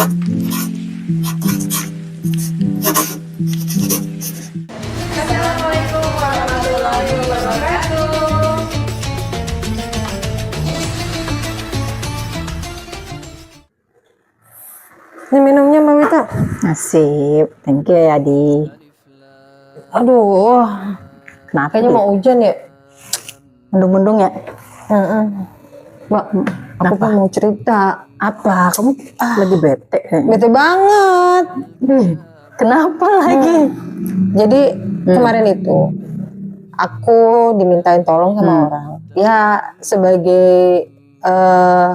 Assalamualaikum warahmatullahi wabarakatuh. Ini minumnya Mbak Wita. Nasib, thank you ya Adi. Aduh, Kenapa? kayaknya mau hujan ya. Mendung-mendung ya? Mbak, aku Kenapa? kan mau cerita. Apa? Kamu lagi bete? Bete banget. Kenapa lagi? Jadi kemarin itu aku dimintain tolong sama orang. Ya sebagai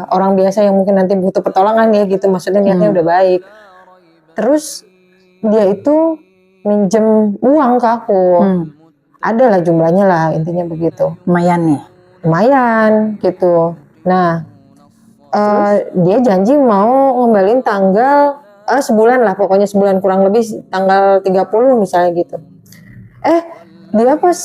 orang biasa yang mungkin nanti butuh pertolongan ya gitu. Maksudnya niatnya udah baik. Terus dia itu minjem uang ke aku. Ada lah jumlahnya lah, intinya begitu. Lumayan nih. Lumayan gitu. Nah dia janji mau ngembaliin tanggal sebulan lah, pokoknya sebulan kurang lebih tanggal 30 misalnya gitu. Dia pas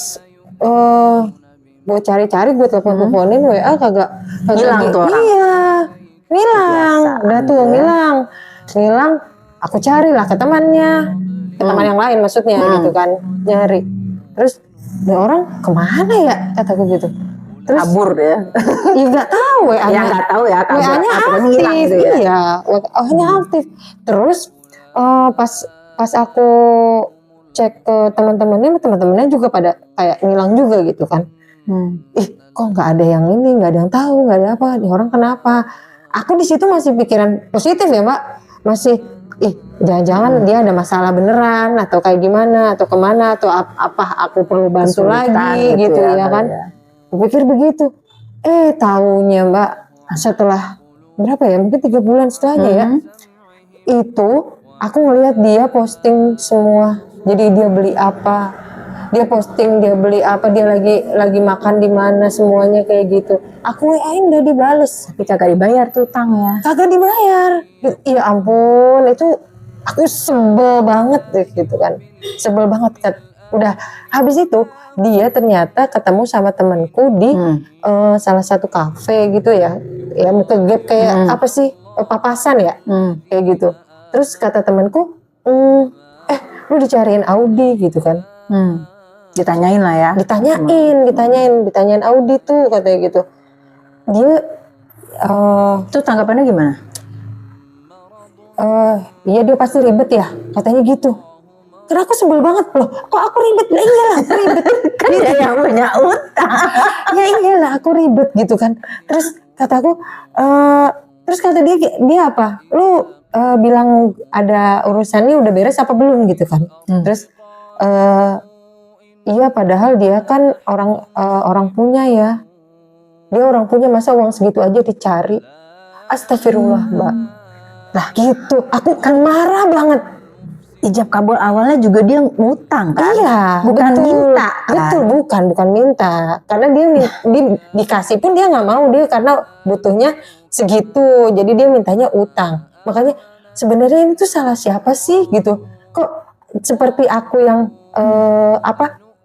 gue cari-cari, gue telepon-teleponin WA kagak Hilang tuh orang. Iya, ngilang. Biasa Udah tuh aja. ngilang. Aku carilah ke temannya, ke teman yang lain maksudnya gitu kan, nyari. Terus ini orang kemana ya, kataku gitu. Terus Kabur ya. ya nggak tahu WA-nya. Ya nggak tahu ya, kabur. WA-nya Pokoknya aktif, hilang gitu ya. iya, WA-nya aktif. Terus pas aku cek ke teman-temannya juga pada kayak ngilang juga gitu kan. Kok nggak ada yang ini, nggak ada yang tahu, nggak ada apa, nih orang kenapa? Aku di situ masih pikiran positif ya Mbak, masih jangan-jangan dia ada masalah beneran atau kayak gimana atau kemana atau apa aku perlu bantu Kesulitan lagi gitu ya kan. Ya. Pikir begitu. Taunya Mbak, setelah berapa ya, mungkin 3 bulan setelahnya ya, itu aku ngelihat dia posting semua. Jadi dia beli apa, dia posting dia beli apa, dia lagi makan di mana, semuanya kayak gitu. Aku WA-in udah dibales, Tapi kagak dibayar tuh utangnya. kagak dibayar. Ya ampun, itu aku sebel banget deh gitu kan, sebel banget kan. Udah habis itu dia ternyata ketemu sama temanku di salah satu kafe gitu ya mau ke gap kayak apa sih, papasan ya, kayak gitu. Terus kata temanku, lu dicariin Audi gitu kan. Ditanyain lah ya. Ditanyain Audi tuh katanya gitu. Dia Itu tanggapannya gimana? iya dia pasti ribet ya katanya gitu. Karena aku sebel banget loh, kok aku ribet? Lah iyalah aku ribet. Kan dia yang punya utang. Ya iyalah aku ribet gitu kan. Terus kataku, terus kata dia apa? Lu bilang ada urusannya udah beres apa belum gitu kan? Terus iya padahal dia kan orang punya ya. Dia orang punya, masa uang segitu aja dicari? Astagfirullah Mbak. Lah gitu, aku kan marah banget. Ijab kabul awalnya juga dia ngutang kan? Iya, Bukan betul. minta kan? Betul, bukan minta. Karena dia dikasih pun dia nggak mau, dia karena butuhnya segitu. Jadi dia mintanya utang. Makanya sebenarnya ini tuh salah siapa sih gitu? Kok seperti aku yang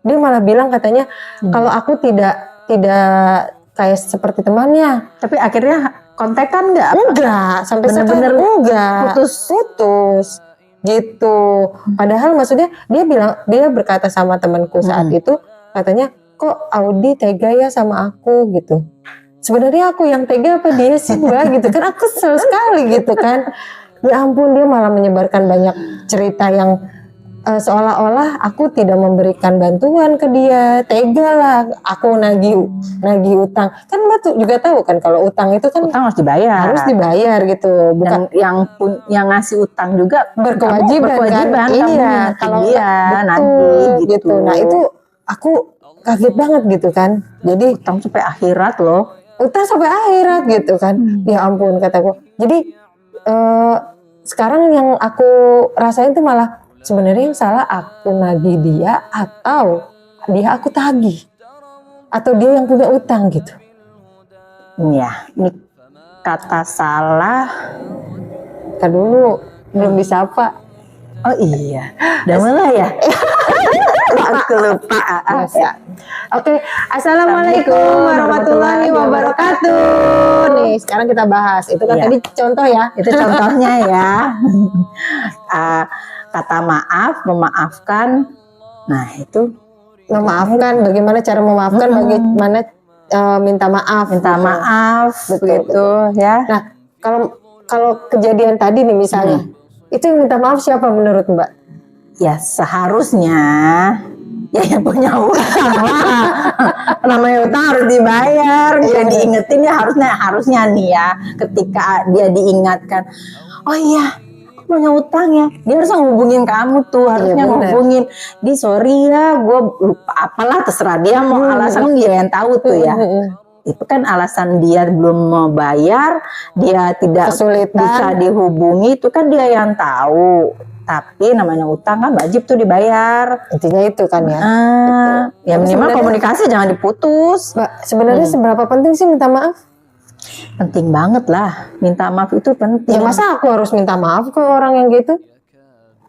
dia malah bilang katanya kalau aku tidak kayak seperti temannya. Tapi akhirnya kontekan nggak? Enggak, sampai Bener-bener sekarang enggak. Putus. Gitu. Padahal maksudnya dia berkata sama temanku saat itu, katanya kok Audi tega ya sama aku gitu. Sebenarnya aku yang tega apa dia sih Mbak gitu kan, aku kesel sekali gitu kan. Ya ampun, dia malah menyebarkan banyak cerita yang seolah-olah aku tidak memberikan bantuan ke dia. Tega lah aku nagih utang. Kan Mbak tuh juga tahu kan kalau utang itu kan Utang harus dibayar. harus dibayar gitu. Bukan Dan yang ngasih utang juga berkewajiban kan? kamu Iya, kalau dia nanti gitu. Nah itu aku kaget banget gitu kan. Jadi utang sampai akhirat loh. utang sampai akhirat gitu kan. Ya ampun kataku. Jadi sekarang yang aku rasain tuh malah sebenarnya yang salah aku nagih dia atau dia aku tagih atau dia yang punya utang gitu. Ya, ini kata salah. Kan dulu belum disapa. Oh iya, udah mulai ya. Aku lupa. Biasa. Oke, assalamualaikum warahmatullahi wabarakatuh. Nih, sekarang kita bahas. Itu kan Iya. tadi contoh ya. Itu contohnya ya. Kata maaf, memaafkan. Nah itu Memaafkan, bagaimana cara memaafkan, bagaimana minta maaf. minta gitu. maaf, Betul, gitu ya. Nah, kalau kejadian tadi nih misalnya, itu yang minta maaf siapa menurut Mbak? Ya seharusnya ya yang punya utang lah. Namanya utang harus dibayar. Yang diingetin ya harusnya nih ya. Ketika dia diingatkan, oh iya aku punya utang ya, dia harus ngehubungin kamu tuh, harusnya bener. ngehubungin. Di sorry ya, gue lupa apalah, terserah dia mau alasan dia yang tahu tuh ya. Itu kan alasan dia belum mau bayar, dia tidak Kesulitan. bisa dihubungi, itu kan dia yang tahu. Tapi namanya utang kan wajib tuh dibayar. Intinya itu kan ya. Ya Tapi minimal sebenarnya- komunikasi jangan diputus. Mbak, sebenarnya seberapa penting sih minta maaf? Penting banget lah, minta maaf itu penting. Ya masa aku harus minta maaf ke orang yang gitu?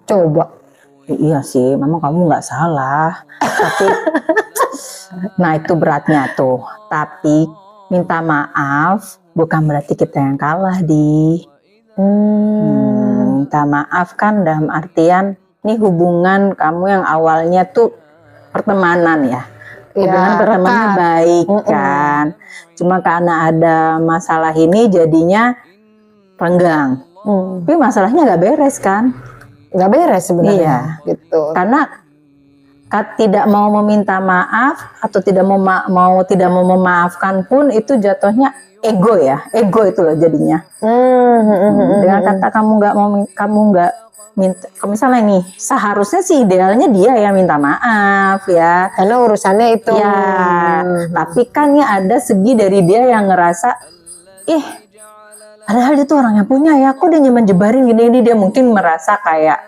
Coba. Iya sih, memang kamu nggak salah. Tapi, nah itu beratnya tuh. Tapi minta maaf bukan berarti kita yang kalah minta maaf kan dalam artian nih hubungan kamu yang awalnya tuh pertemanan ya. Hubungan pertemanannya rekat. baik kan. Cuma karena ada masalah ini jadinya renggang. Tapi masalahnya nggak beres kan? Nggak beres sebenarnya. Iya. Gitu. Karena tidak mau meminta maaf atau tidak mau memaafkan pun itu jatuhnya ego ya. Ego itu loh jadinya. Dengan kata kamu nggak minta, misalnya nih seharusnya sih idealnya dia yang minta maaf ya. Karena urusannya itu. Ya, tapi kan ya ada segi dari dia yang ngerasa, padahal dia tuh orang yang punya ya, kok dia nyebarin gini-gini, dia mungkin merasa kayak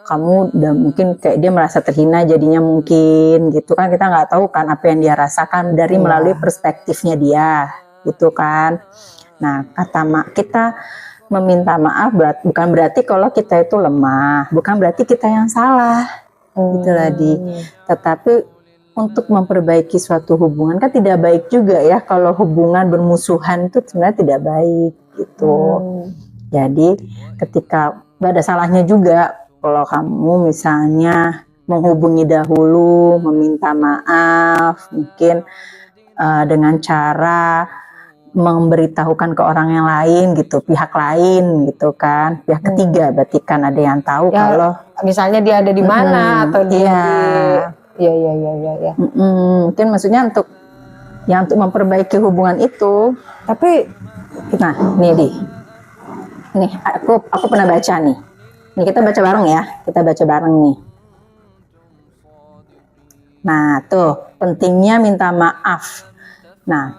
kamu udah mungkin kayak dia merasa terhina jadinya mungkin gitu kan, kita nggak tahu kan apa yang dia rasakan dari melalui perspektifnya dia gitu kan. Nah kita meminta maaf bukan berarti kalau kita itu lemah, bukan berarti kita yang salah gitu tadi. Tetapi untuk memperbaiki suatu hubungan kan tidak baik juga ya kalau hubungan bermusuhan itu sebenarnya tidak baik gitu. Jadi ketika gak ada salahnya juga kalau kamu misalnya menghubungi dahulu, meminta maaf, mungkin dengan cara memberitahukan ke orang yang lain gitu, pihak lain gitu kan, pihak ketiga berarti kan ada yang tahu Ya, kalau misalnya dia ada di mana atau dia. Iya. Mungkin maksudnya untuk memperbaiki hubungan itu. Tapi Nah, nih aku pernah baca nih. Nih kita baca bareng ya, kita baca bareng nih. Nah, tuh pentingnya minta maaf. Nah,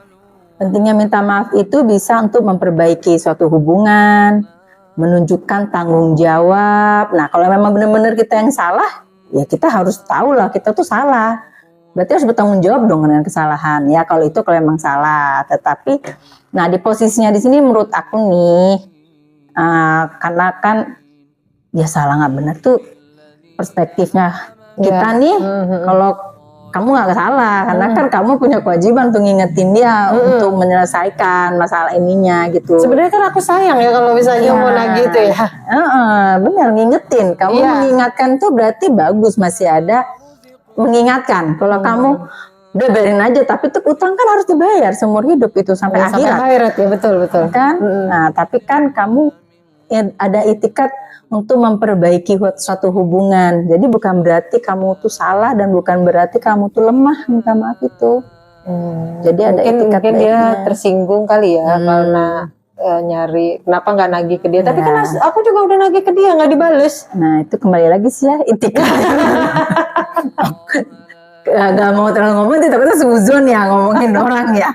pentingnya minta maaf itu bisa untuk memperbaiki suatu hubungan, menunjukkan tanggung jawab. Nah, kalau memang benar-benar kita yang salah, ya kita harus tahu lah kita tuh salah. Berarti harus bertanggung jawab dong dengan kesalahan. Ya kalau memang salah. Tetapi, nah di posisinya di sini menurut aku nih, karena kan ya salah nggak benar tuh perspektifnya kita nih. Kalau kamu nggak salah, karena kan kamu punya kewajiban untuk ngingetin dia untuk menyelesaikan masalah ininya gitu. sebenarnya kan aku sayang ya kalau misalnya mau nagih gitu ya. Benar, ngingetin. Kamu mengingatkan tuh berarti bagus, masih ada mengingatkan. Kalau kamu udah biarin aja, tapi tuh utang kan harus dibayar seumur hidup itu sampai akhirat. Ya betul. Kan? Nah, tapi kan kamu ada itikat untuk memperbaiki suatu hubungan. Jadi bukan berarti kamu tuh salah dan bukan berarti kamu tuh lemah minta maaf itu. Jadi ada itikat mungkin dia baiknya. tersinggung kali ya karena nyari kenapa nggak nagih ke dia. Tapi kan aku juga udah nagih ke dia nggak dibales. Nah itu kembali lagi sih ya itikat. Gak mau terlalu ngomong, takutnya suzon ya ngomongin orang ya.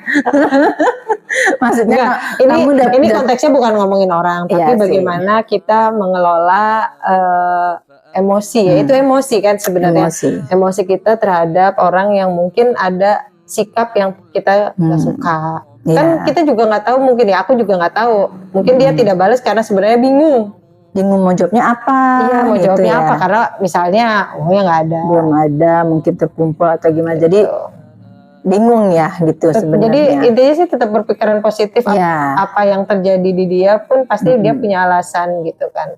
Maksudnya ini konteksnya bukan ngomongin orang, tapi bagaimana kita mengelola emosi ya. Itu emosi kan sebenarnya. Emosi kita terhadap orang yang mungkin ada sikap yang kita nggak suka. Kan kita juga nggak tahu, mungkin ya aku juga nggak tahu. Mungkin dia tidak balas karena sebenarnya bingung. bingung mau jawabnya apa. Iya, mau gitu jawabnya ya. apa karena misalnya uangnya nggak ada. Belum ada, mungkin terkumpul atau gimana. Jadi bingung ya gitu Jadi sebenarnya. intinya sih tetap berpikiran positif. Ya, Apa yang terjadi di dia pun pasti dia punya alasan gitu kan.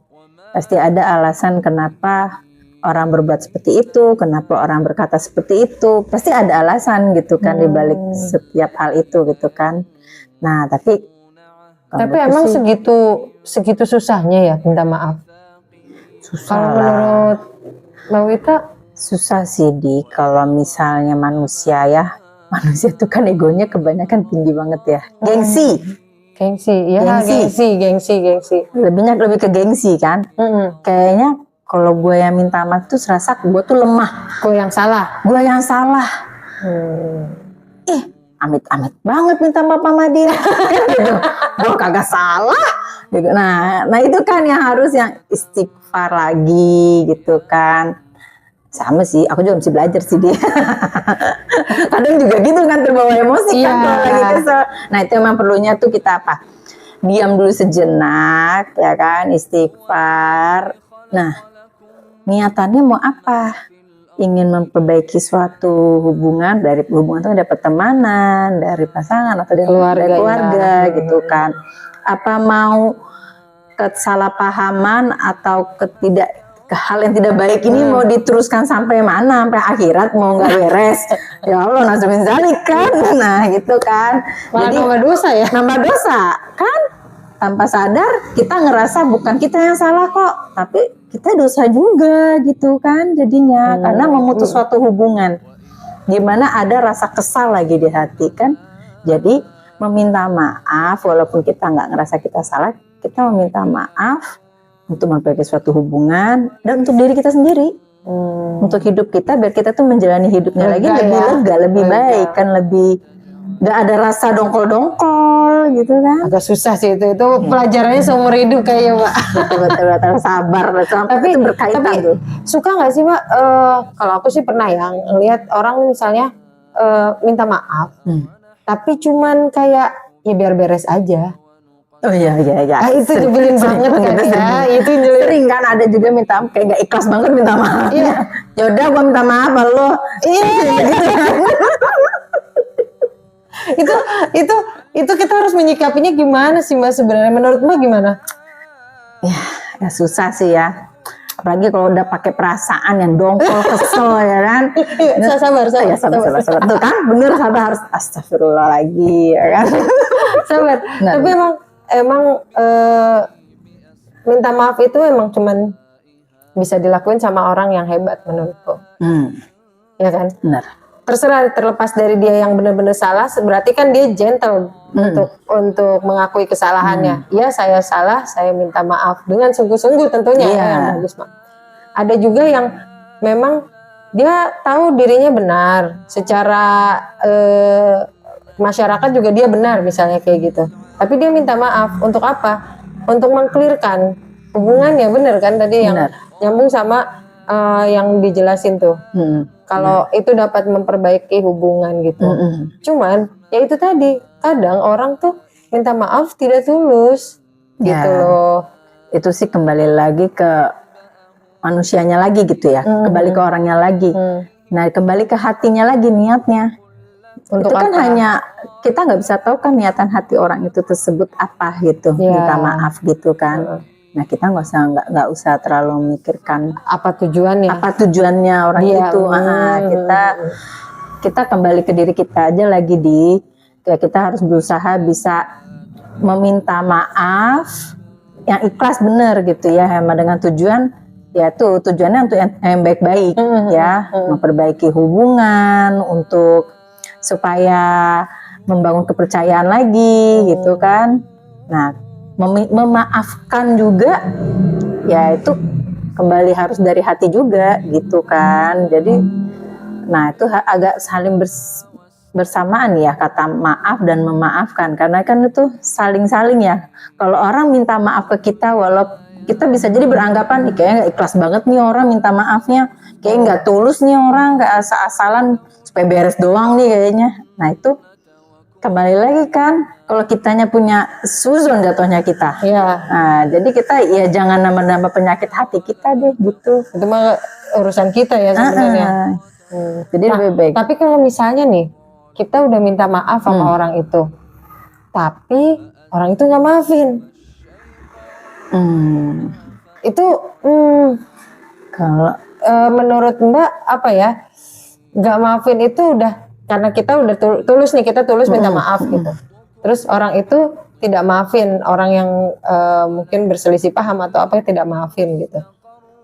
pasti ada alasan kenapa orang berbuat seperti itu, kenapa orang berkata seperti itu. Pasti ada alasan gitu kan di balik setiap hal itu gitu kan. Nah, tapi emang segitu susahnya ya minta maaf. susah Kalau lah. menurut Mbak Wita Susah sih kalau misalnya manusia itu kan egonya kebanyakan tinggi banget ya. Gengsi. Gengsi. Lebih ke gengsi kan. Kayaknya kalau gue yang minta maaf tuh serasa gue tuh lemah. Gue yang salah. Amit-amit banget minta maaf sama dia. Gitu. Gue kagak salah. Gitu. Nah itu kan yang harus yang istighfar lagi gitu kan. Sama sih, aku juga mesti belajar sih dia. Kadang juga gitu kan terbawa emosi kan kalau lagi kesel. Nah itu memang perlunya tuh kita apa? Diam dulu sejenak ya kan, istighfar. Nah niatannya mau apa? Ingin memperbaiki suatu hubungan, dari hubungan itu dapat pertemanan, dari pasangan atau dari keluarga gitu kan. Apa mau kesalahpahaman atau hal yang tidak baik ini mau diteruskan sampai mana, sampai akhirat mau nggak beres. Ya Allah, nasumin zalik kan. Nah gitu kan. Jadi nambah dosa kan, tanpa sadar kita ngerasa bukan kita yang salah kok, tapi kita dosa juga gitu kan jadinya. Karena memutus suatu hubungan dimana ada rasa kesal lagi di hati kan. Jadi meminta maaf walaupun kita nggak ngerasa kita salah, kita meminta maaf untuk memperbaiki suatu hubungan dan untuk diri kita sendiri, untuk hidup kita, biar kita tuh menjalani hidupnya lagi lebih lega, lebih baik kan, lebih nggak ada rasa dongkol gitu kan. Agak susah sih itu pelajarannya seumur hidup kayaknya Mbak. Betul sabar, tapi itu berkaitan tuh. Suka nggak sih Mbak? Kalau aku sih pernah ya ngelihat orang misalnya minta maaf, tapi cuman kayak ya biar beres aja. Oh iya. Itu nyebelin banget kan ya. Itu nyebelin. Sering kan ada juga minta maaf kayak gak ikhlas banget minta maaf. Iya. Yaudah gua minta maaf lo. Iya. itu kita harus menyikapinya gimana sih Mbak sebenarnya? Menurut Mbak gimana? Ya susah sih ya. Apalagi kalau udah pakai perasaan yang dongkol, kesel ya kan. Sabar. Tuh kan bener, sabar, harus astagfirullah lagi ya kan. Sabar. Tapi emang minta maaf itu emang cuman bisa dilakuin sama orang yang hebat menurutku. Ya kan? Benar. Terserah, terlepas dari dia yang benar-benar salah, berarti kan dia gentle untuk mengakui kesalahannya. Ya saya salah, saya minta maaf dengan sungguh-sungguh tentunya. Yang bagus, Mak. Ada juga yang memang dia tahu dirinya benar, secara masyarakat juga dia benar misalnya kayak gitu. Tapi dia minta maaf untuk apa? Untuk mengklirkan hubungannya, benar kan tadi yang nyambung sama yang dijelasin tuh. Kalau itu dapat memperbaiki hubungan gitu. Cuman ya itu tadi, kadang orang tuh minta maaf tidak tulus gitu loh. Itu sih kembali lagi ke manusianya lagi gitu ya. Kembali ke orangnya lagi. Nah kembali ke hatinya lagi, niatnya. Untuk itu kan hanya kita nggak bisa tahu kan niatan hati orang itu tersebut apa gitu, minta maaf gitu kan. Nah kita nggak usah terlalu memikirkan apa tujuannya orang itu. Kita kembali ke diri kita aja lagi kita harus berusaha bisa meminta maaf yang ikhlas bener gitu ya, dengan tujuan yaitu tujuannya untuk yang baik-baik ya, memperbaiki hubungan, untuk supaya membangun kepercayaan lagi gitu kan. Nah memaafkan juga ya itu kembali harus dari hati juga gitu kan. Jadi nah itu agak saling bersamaan ya, kata maaf dan memaafkan, karena kan itu saling-saling ya. Kalau orang minta maaf ke kita, walaupun kita bisa jadi beranggapan kayaknya nggak ikhlas banget nih orang minta maafnya, kayak nggak tulus nih orang, nggak asal-asalan supaya beres doang nih kayaknya. Nah itu kembali lagi kan, kalau kitanya punya suzon jatuhnya kita. Iya. Nah, jadi kita ya jangan nambah-nambah penyakit hati kita deh gitu. Itu mah urusan kita ya sebenarnya. Jadi lebih baik. Tapi kalau misalnya nih, kita udah minta maaf sama orang itu, tapi orang itu nggak maafin. Itu Kalau menurut Mbak apa ya? Nggak maafin itu udah karena kita udah tulus nih, kita tulus minta maaf gitu. Terus orang itu tidak maafin, orang yang mungkin berselisih paham atau apa tidak maafin gitu.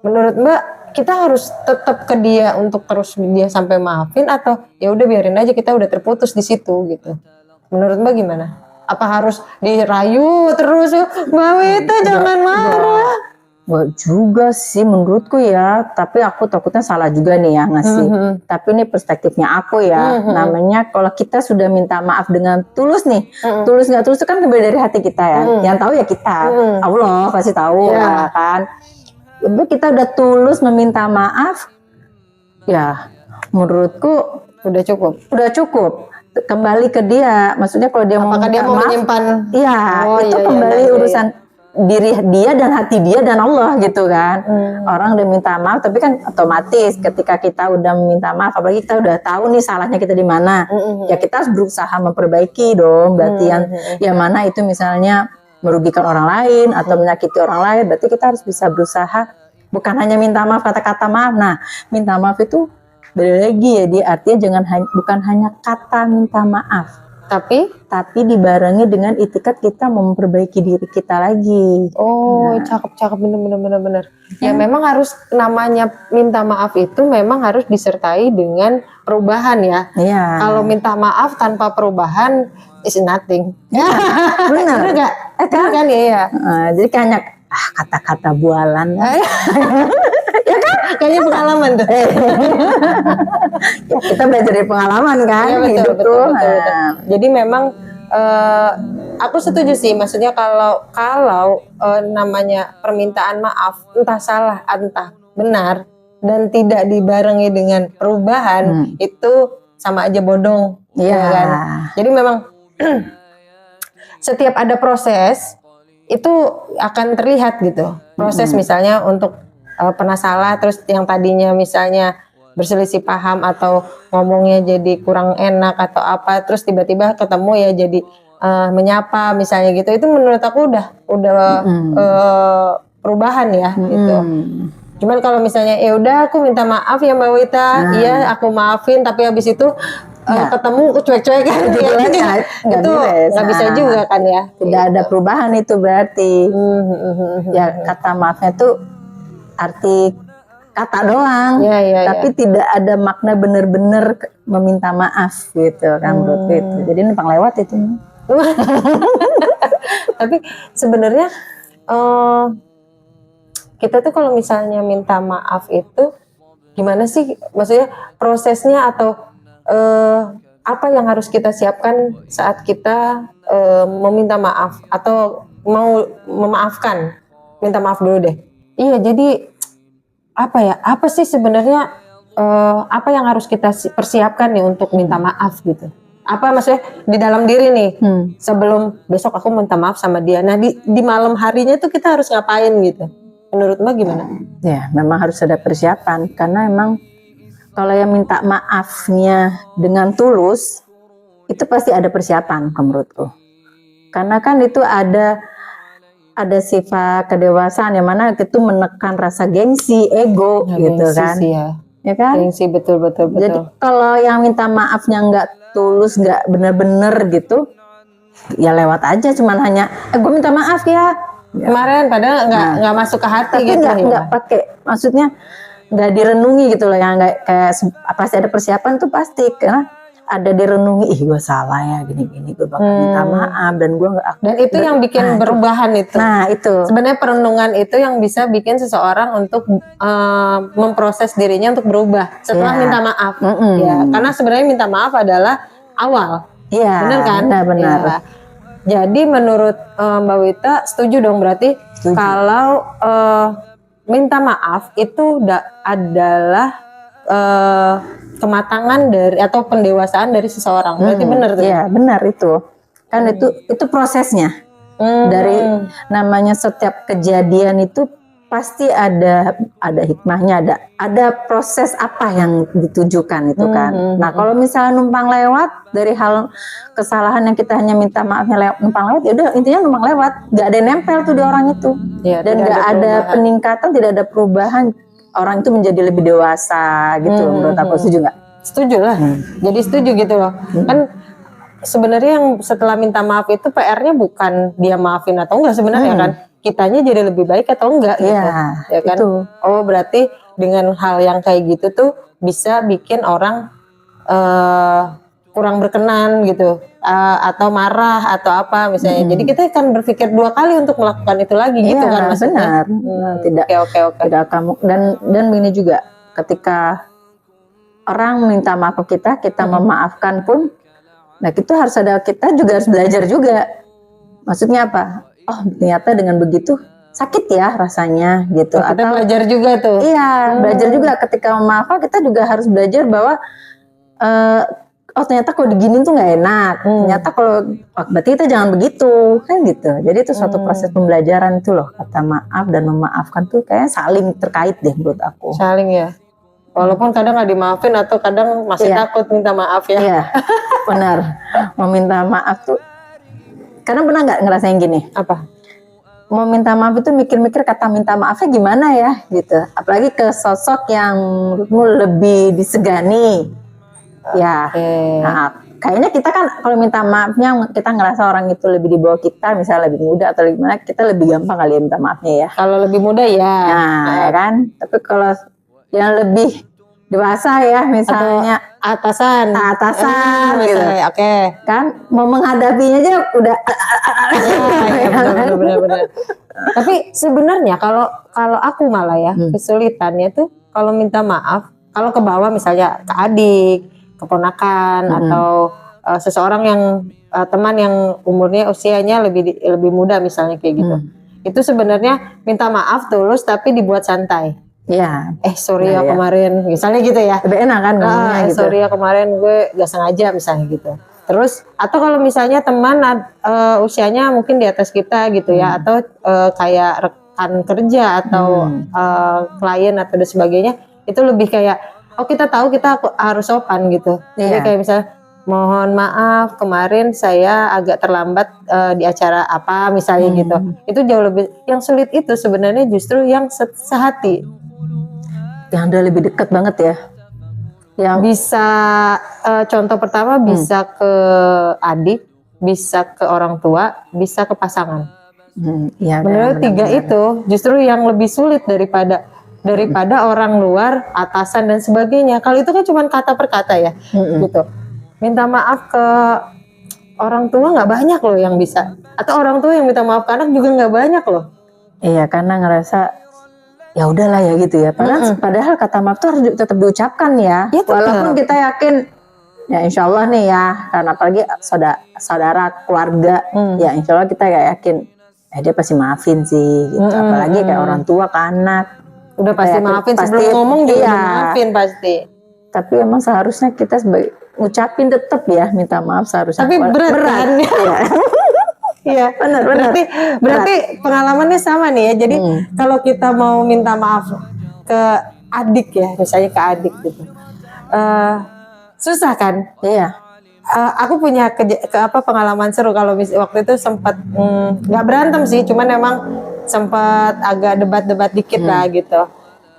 Menurut Mbak, kita harus tetap ke dia untuk terus dia sampai maafin atau ya udah biarin aja kita udah terputus di situ gitu. Menurut Mbak gimana? Apa harus dirayu terus, Mbak Wita jangan marah? Gak juga sih menurutku ya, tapi aku takutnya salah juga nih ya ngasih. Tapi ini perspektifnya aku ya, namanya kalau kita sudah minta maaf dengan tulus nih, tulus nggak tulus itu kan kembali dari hati kita ya. Yang tahu ya kita, Allah pasti tahu ya kan. Ibu kita udah tulus meminta maaf, ya menurutku Udah cukup. udah cukup. Kembali ke dia, maksudnya kalau dia mau Apakah dia minta mau maaf, menyimpan? iya itu kembali urusan diri dia dan hati dia dan Allah gitu kan. Orang udah minta maaf tapi kan otomatis ketika kita udah minta maaf, apalagi kita udah tahu nih salahnya kita di mana, ya kita harus berusaha memperbaiki dong. Berarti yang mana itu misalnya merugikan orang lain atau menyakiti orang lain, berarti kita harus bisa berusaha bukan hanya minta maaf kata-kata maaf. Nah, minta maaf itu beda lagi ya, dia artinya bukan hanya kata minta maaf, tapi dibarengi dengan itikat kita memperbaiki diri kita lagi. Cakep bener. Ya memang harus namanya minta maaf itu memang harus disertai dengan perubahan ya. Iya. Kalau minta maaf tanpa perubahan is nothing. Benar. Bener gak? Bener kan ya. Jadi kayak kata-kata bualan. Ya kan? Kayaknya pengalaman tuh. Ya, kita belajar dari pengalaman kan. Ya, betul. Jadi memang aku setuju sih, maksudnya kalau namanya permintaan maaf entah salah entah benar dan tidak dibarengi dengan perubahan itu sama aja bodong. Iya kan? Jadi memang setiap ada proses itu akan terlihat gitu. Proses misalnya untuk pernah salah terus yang tadinya misalnya berselisih paham atau ngomongnya jadi kurang enak atau apa, terus tiba-tiba ketemu ya jadi menyapa misalnya gitu, itu menurut aku udah perubahan ya gitu. Cuman kalau misalnya ya udah aku minta maaf ya Mbak Wita, iya aku maafin, tapi habis itu ketemu cuek-cuek kan itu nggak bisa juga kan ya. Tidak ada perubahan itu berarti. Ya kata maafnya tuh arti kata doang, tapi tidak ada makna benar-benar meminta maaf gitu kan menurutku itu. Jadi numpang lewat itu. Tapi sebenarnya kita tuh kalau misalnya minta maaf itu gimana sih? Maksudnya prosesnya atau apa yang harus kita siapkan saat kita meminta maaf atau mau memaafkan? Minta maaf dulu deh. Iya, jadi apa ya? Apa sih sebenarnya apa yang harus kita persiapkan nih untuk minta maaf gitu? Apa maksudnya di dalam diri nih sebelum besok aku minta maaf sama dia. Nah di malam harinya tuh kita harus ngapain gitu? Menurut Mbak gimana? Ya memang harus ada persiapan karena emang kalau yang minta maafnya dengan tulus itu pasti ada persiapan menurutku. Karena kan itu ada sifat kedewasaan yang mana itu menekan rasa gengsi, ego gitu gengsi kan. Sih ya kan? Gengsi betul. Jadi kalau yang minta maafnya nggak tulus, nggak bener-bener gitu, ya lewat aja, cuman hanya gue minta maaf ya. Kemarin padahal nggak masuk ke hati tapi gitu nggak pakai, maksudnya nggak direnungi gitu loh, yang nggak kayak pasti ada persiapan tuh pasti karena ada direnungi, gue salah ya gini-gini, gue bakal minta maaf dan gue nggak. Dan itu yang bikin perubahan itu. Nah itu sebenarnya perenungan itu yang bisa bikin seseorang untuk memproses dirinya untuk berubah setelah minta maaf. Ya, karena sebenarnya minta maaf adalah awal. Iya. Benar kan? Benar. Ya. Jadi menurut Mbak Wita setuju dong berarti kalau minta maaf itu adalah kematangan dari atau pendewasaan dari seseorang. Berarti benar tuh. Iya, benar itu. Kan itu prosesnya. Dari namanya setiap kejadian itu pasti ada hikmahnya, ada proses apa yang ditujukan itu kan. Nah, kalau misalnya numpang lewat dari hal kesalahan yang kita hanya minta maafnya numpang lewat, ya udah intinya numpang lewat, nggak ada yang nempel tuh di orang itu. Ya, dan nggak ada peningkatan, tidak ada perubahan, orang itu menjadi lebih dewasa gitu. Menurut aku, setuju nggak? Setuju lah. Jadi setuju gitu loh. Kan sebenarnya yang setelah minta maaf itu PR-nya bukan dia maafin atau enggak sebenarnya kan. Kitanya jadi lebih baik atau enggak gitu. Ya kan? Itu. Oh, berarti dengan hal yang kayak gitu tuh bisa bikin orang kurang berkenan gitu. Atau marah atau apa misalnya. Jadi kita akan berpikir 2 kali untuk melakukan itu lagi gitu kan maksudnya. Benar. Tidak kamu dan begini juga, ketika orang minta maaf ke kita memaafkan pun, nah itu harus ada, kita juga harus belajar juga. Maksudnya apa? Oh, ternyata dengan begitu sakit ya rasanya gitu. Kita atau belajar juga tuh. Iya, belajar juga ketika memaafkan, kita juga harus belajar bahwa oh ternyata kalau diginin tuh nggak enak. Ternyata kalau berarti kita jangan begitu kan gitu. Jadi itu suatu proses pembelajaran itu loh. Kata maaf dan memaafkan tuh kayaknya saling terkait deh menurut aku. Saling ya. Walaupun kadang nggak dimaafin atau kadang masih takut minta maaf ya. Iya, benar. Mau minta maaf tuh, karena pernah nggak ngerasain gini? Apa? Mau minta maaf itu mikir-mikir kata minta maafnya gimana ya gitu. Apalagi ke sosok yang menurutmu lebih disegani. Ya, nah, kayaknya kita kan kalau minta maafnya kita ngerasa orang itu lebih di bawah kita, misalnya lebih muda atau gimana, kita lebih gampang kali ya minta maafnya ya. Kalau lebih muda ya. Nah, ya kan. Tapi kalau yang lebih dewasa ya, misalnya atasan gitu. Oke. Kan mau menghadapinya aja udah benar. Tapi sebenarnya kalau aku malah ya kesulitannya tuh kalau minta maaf, kalau ke bawah misalnya ke adik, keponakan atau seseorang yang teman yang umurnya usianya lebih muda misalnya kayak gitu. Itu sebenarnya minta maaf tulus tapi dibuat santai. Iya. Sorry ya kemarin, misalnya gitu ya. Lebih enak kan ngomongnya gitu. Sorry ya kemarin gue gak sengaja misalnya gitu. Terus atau kalau misalnya teman usianya mungkin di atas kita gitu ya, atau kayak rekan kerja atau klien atau dan sebagainya, itu lebih kayak kita tahu kita harus sopan gitu. Jadi kayak misalnya mohon maaf kemarin saya agak terlambat di acara apa misalnya gitu. Itu jauh lebih, yang sulit itu sebenarnya justru yang sehati. Yang udah lebih dekat banget ya. Yang bisa contoh pertama bisa ke adik, bisa ke orang tua, bisa ke pasangan. Menurut 3 itu justru yang lebih sulit daripada orang luar, atasan dan sebagainya. Kalau itu kan cuma kata per kata ya, gitu. Minta maaf ke orang tua nggak banyak loh yang bisa. Atau orang tua yang minta maaf ke anak juga nggak banyak loh. Iya, karena ngerasa ya udahlah ya gitu ya. Padahal kata maaf tuh harus tetap diucapkan ya. Walaupun kita yakin ya insya Allah nih ya, karena apalagi saudara keluarga, ya insya Allah kita yakin dia pasti maafin sih gitu. Apalagi kayak orang tua ke anak, udah pasti maafin sebelum ngomong juga udah maafin pasti. Tapi emang seharusnya kita ngucapin tetap ya minta maaf seharusnya. Tapi berat kan? Iya, benar. Berarti pengalamannya sama nih ya. Jadi kalau kita mau minta maaf ke adik ya, misalnya ke adik gitu, susah kan? Iya. Aku punya pengalaman seru kalau waktu itu sempat nggak berantem sih, cuman emang sempat agak debat-debat dikit lah gitu.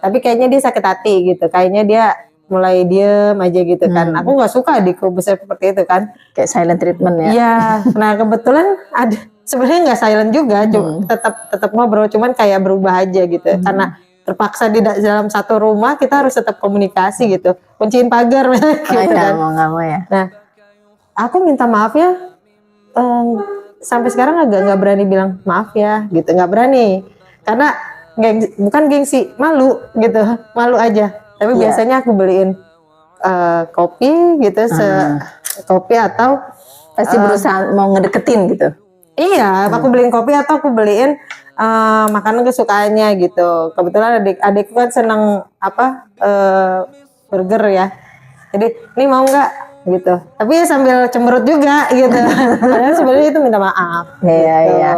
Tapi kayaknya dia sakit hati gitu, kayaknya dia mulai diem aja gitu kan. Aku nggak suka adikku besar seperti itu kan. Kayak silent treatment ya. Iya. Nah kebetulan ada, sebenarnya nggak silent juga, tetap ngobrol, cuman kayak berubah aja gitu. Karena terpaksa di dalam satu rumah kita harus tetap komunikasi gitu. Kunciin pagar gitu kan. Mau nggak mau ya. Nah, aku minta maaf ya. Sampai sekarang agak nggak berani bilang maaf ya gitu, nggak berani. Karena bukan gengsi, malu gitu, malu aja. Tapi biasanya aku beliin kopi gitu, kopi atau pasti berusaha mau ngedeketin gitu. Iya, aku beliin kopi atau aku beliin makanan kesukaannya gitu. Kebetulan adikku kan senang burger ya. Jadi ini mau nggak gitu. Tapi ya sambil cemberut juga gitu. Padahal sebenarnya itu minta maaf. Iya, gitu. iya.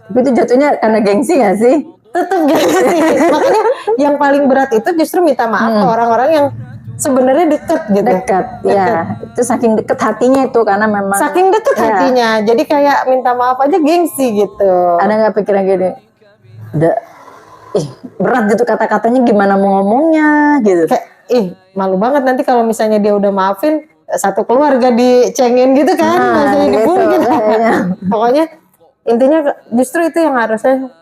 Tapi itu jatuhnya karena gengsi gak sih? Tetap gengsi. Makanya yang paling berat itu justru minta maaf ke orang-orang yang sebenarnya deket gitu. Dekat, ya. Itu saking deket hatinya itu karena memang Saking deket hatinya. Jadi kayak minta maaf aja gengsi gitu. ada nggak pikiran gini? Berat gitu kata-katanya, gimana mau ngomongnya gitu. Kayak malu banget nanti kalau misalnya dia udah maafin satu keluarga dicengin gitu kan, bahasanya gitu, dibully gitu. kayaknya. Pokoknya intinya justru itu yang harusnya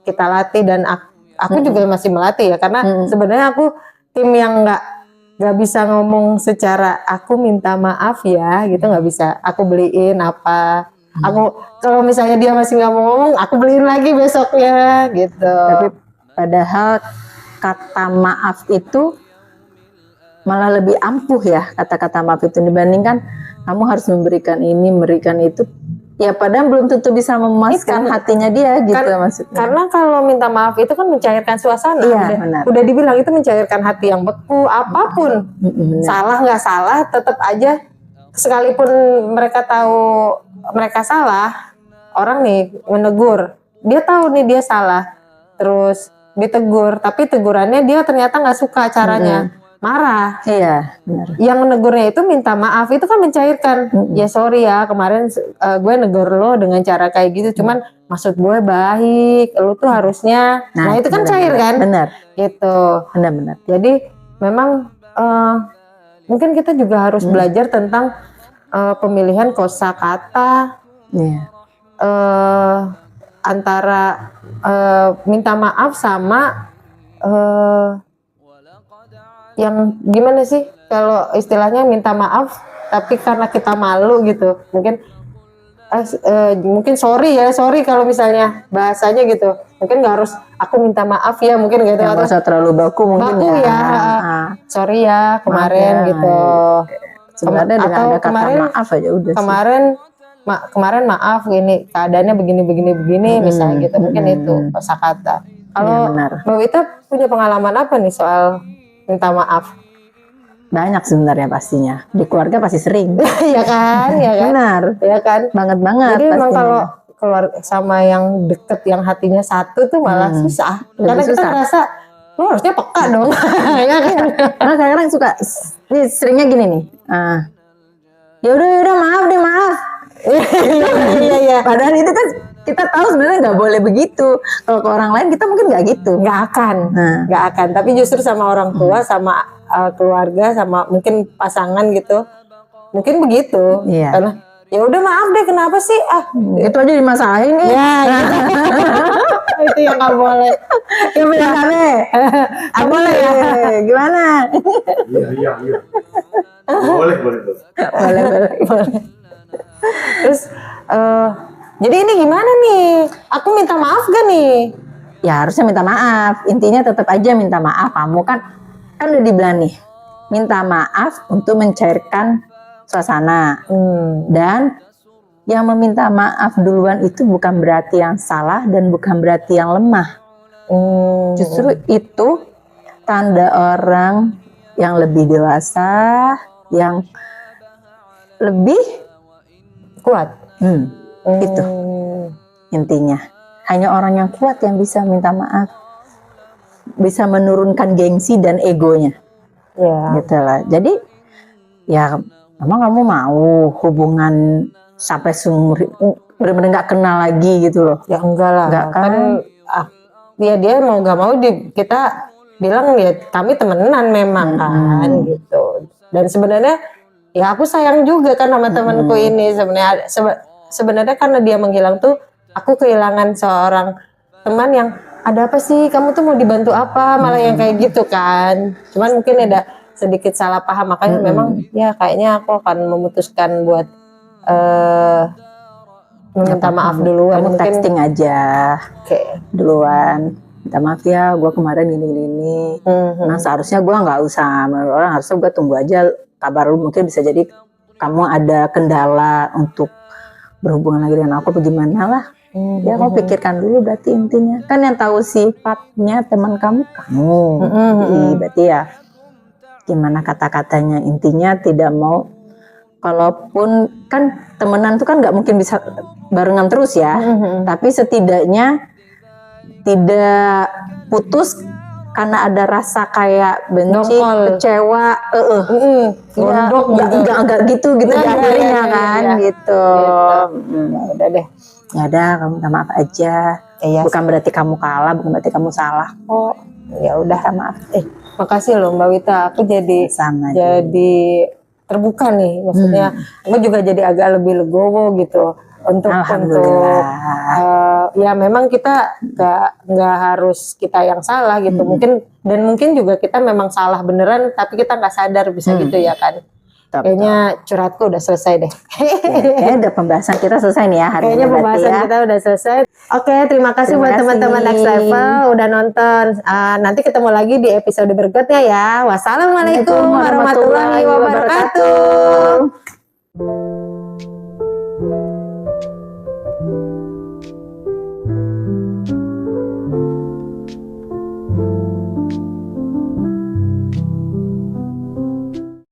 kita latih, dan aku juga masih melatih ya, karena sebenarnya aku tim yang nggak bisa ngomong secara aku minta maaf ya gitu, nggak bisa. Aku beliin apa, aku kalau misalnya dia masih nggak mau ngomong, aku beliin lagi besoknya gitu. Tapi padahal kata maaf itu malah lebih ampuh ya, kata-kata maaf itu dibandingkan kamu harus memberikan ini, memberikan itu. Ya padahal belum tentu bisa memuaskan hatinya dia gitu maksudnya. Karena kalau minta maaf itu kan mencairkan suasana. Iya, benar. Udah dibilang itu mencairkan hati yang beku, apapun. Salah nggak salah, tetap aja sekalipun mereka tahu mereka salah, orang nih menegur, dia tahu nih dia salah, terus ditegur, tapi tegurannya dia ternyata nggak suka caranya, marah. Iya, benar. Yang negurnya itu minta maaf, itu kan mencairkan. Ya sorry ya, kemarin gue negur lo dengan cara kayak gitu, cuman maksud gue baik, lo tuh harusnya. Nah itu kan cair kan? Benar. Gitu. Benar-benar. Jadi memang mungkin kita juga harus belajar tentang pemilihan kosakata. Iya. Antara minta maaf sama yang gimana sih kalau istilahnya minta maaf tapi karena kita malu gitu, mungkin sorry kalau misalnya bahasanya gitu, mungkin nggak harus aku minta maaf ya, mungkin gitu, nggak usah terlalu baku mungkin ya. Sorry ya kemarin ya, gitu. Sebenarnya dengan ada kata kemarin, maaf aja udah kemarin maaf gini, keadaannya begini misalnya gitu, mungkin itu kosakata. Kalau Mbak Wita punya pengalaman apa nih soal minta maaf? Banyak sebenarnya pastinya. Di keluarga pasti sering. Iya kan? Benar. Iya kan? Banget. Jadi memang kalau keluar sama yang deket, yang hatinya satu tuh malah susah. Karena kita merasa lu harusnya peka dong. Ya kan? Karena kadang suka seringnya gini nih. Ya udah maaf. Iya. Padahal itu kan kita tahu sebenarnya nggak boleh begitu. Kalau ke orang lain kita mungkin nggak gitu. Nggak akan. Tapi justru sama orang tua, sama keluarga, sama mungkin pasangan gitu, mungkin begitu. Iya. Karena ya udah maaf deh, kenapa sih? Itu aja dimasalahin nih. Ya, itu yang nggak boleh. Ya benar deh. Nggak boleh ya. Gimana? Iya. Boleh. Terus jadi ini gimana nih? Aku minta maaf gak nih? Ya harusnya minta maaf. Intinya tetap aja minta maaf. Kamu kan udah dibilang nih, minta maaf untuk mencairkan suasana. Dan yang meminta maaf duluan itu bukan berarti yang salah dan bukan berarti yang lemah. Justru itu tanda orang yang lebih dewasa, yang lebih kuat. Itu intinya. Hanya orang yang kuat yang bisa minta maaf, bisa menurunkan gengsi dan egonya. Ya. Gitu lah. Jadi ya emang kamu mau hubungan sampai seumur benar-benar nggak kenal lagi gitu loh? Ya enggak lah. Enggak kan? Dia mau nggak mau kita bilang ya kami temenan memang kan gitu. Dan sebenarnya ya aku sayang juga kan sama temanku ini sebenarnya. Sebenarnya karena dia menghilang tuh aku kehilangan seorang teman yang ada apa sih, kamu tuh mau dibantu apa, malah yang kayak gitu kan. Cuman mungkin ada sedikit salah paham, makanya memang ya kayaknya aku akan memutuskan buat meminta maaf duluan. Kamu mungkin texting aja duluan, minta maaf ya gue kemarin gini. Nah seharusnya gue nggak usah sama orang, harusnya gue tunggu aja kabar lu, mungkin bisa jadi kamu ada kendala untuk berhubungan lagi dengan aku apa gimana lah. Ya kamu pikirkan dulu, berarti intinya kan yang tahu sifatnya teman kamu. Berarti ya gimana kata-katanya, intinya tidak mau, kalaupun kan temenan tuh kan nggak mungkin bisa barengan terus ya, tapi setidaknya tidak putus karena ada rasa kayak benci, Dongkol. kecewa, Gondok gitu. enggak gitu di Iya, akhirnya iya, kan iya. gitu. Ya udah deh. Ya udah, kamu minta maaf aja. Iya. Bukan berarti kamu kalah, bukan berarti kamu salah kok. Ya udah. Minta maaf. Makasih loh Mbak Wita. Aku Sama jadi terbuka nih. Maksudnya aku juga jadi agak lebih legowo gitu. Untuk Alhamdulillah. ya memang kita nggak harus kita yang salah gitu. Mungkin juga kita memang salah beneran, tapi kita nggak sadar bisa gitu ya kan. Kayaknya curhatku udah selesai deh. Kayaknya udah pembahasan kita selesai nih ya hari Kayaknya ini berarti pembahasan ya. kita udah selesai. Oke, terima kasih Terima buat teman-teman kasih. Next Level udah nonton. Nanti ketemu lagi di episode berikutnya ya. Wassalamualaikum warahmatullahi wabarakatuh.